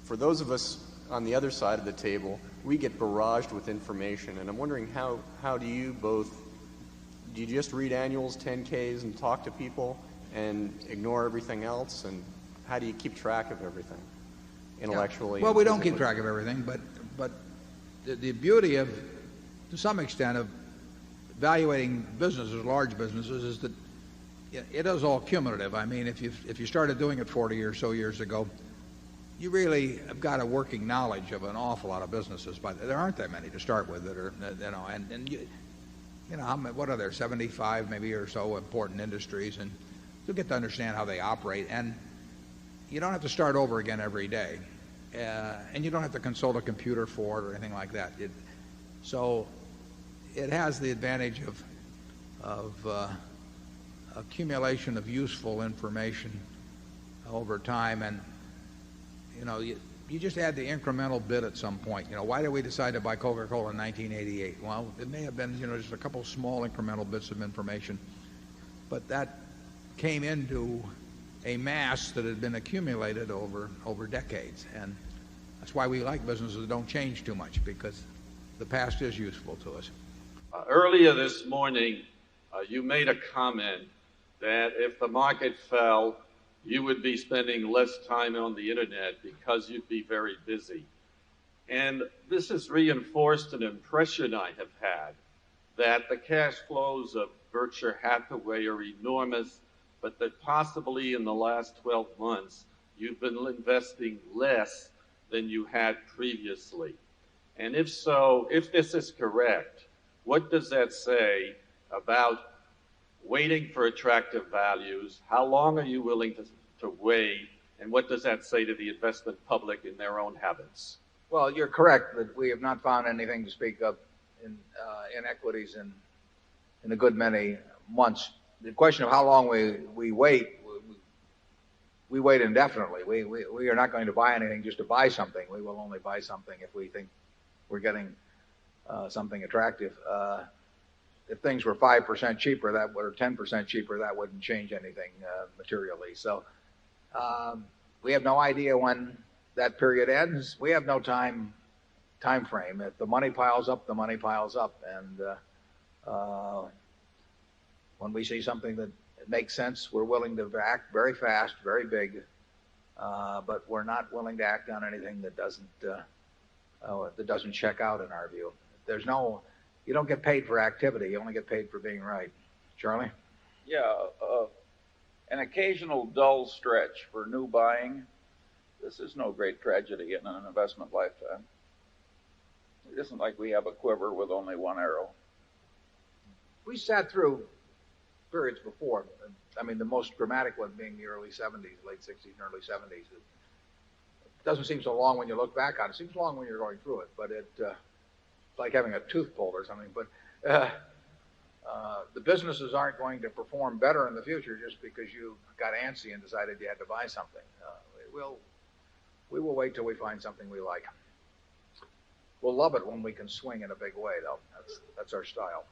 for those of us on the other side of the table, we get barraged with information, and I'm wondering how do you both, do you just read annuals, 10Ks, and talk to people and ignore everything else, and how do you keep track of everything intellectually? Well, we don't keep track of everything, but the beauty of, to some extent, of evaluating businesses, large businesses, is that it is all cumulative. I mean, if you started doing it 40 or so years ago, you really have got a working knowledge of an awful lot of businesses, but there aren't that many to start with that are, what are there, 75 maybe or so important industries, and you'll get to understand how they operate, and you don't have to start over again every day, and you don't have to consult a computer for it or anything like that. So it has the advantage of accumulation of useful information over time, and you just add the incremental bit at some point. Why did we decide to buy Coca-Cola in 1988? Well, it may have been, just a couple small incremental bits of information, but that came into a mass that had been accumulated over decades. And that's why we like businesses that don't change too much, because the past is useful to us. Earlier this morning, you made a comment that if the market fell, you would be spending less time on the internet because you'd be very busy. And this has reinforced an impression I have had that the cash flows of Berkshire Hathaway are enormous, but that possibly in the last 12 months, you've been investing less than you had previously. And if so, if this is correct, what does that say about waiting for attractive values? How long are you willing to wait? And what does that say to the investment public in their own habits? Well, you're correct that we have not found anything to speak of in equities in a good many months. The question of how long we wait, we wait indefinitely. We are not going to buy anything just to buy something. We will only buy something if we think we're getting something attractive. If things were 5% cheaper, or 10% cheaper, that wouldn't change anything materially. So we have no idea when that period ends. We have no time frame. If the money piles up, the money piles up. And when we see something that makes sense, we're willing to act very fast, very big. But we're not willing to act on anything that doesn't check out in our view. You don't get paid for activity. You only get paid for being right. Charlie? Yeah, an occasional dull stretch for new buying. This is no great tragedy in an investment lifetime. It isn't like we have a quiver with only one arrow. We sat through periods before. I mean, the most dramatic one being the early 70s, late 60s and early 70s. It doesn't seem so long when you look back on it. It seems long when you're going through it, but it's like having a tooth pulled or something. But the businesses aren't going to perform better in the future just because you got antsy and decided you had to buy something. We will wait till we find something we like. We'll love it when we can swing in a big way, though. That's our style.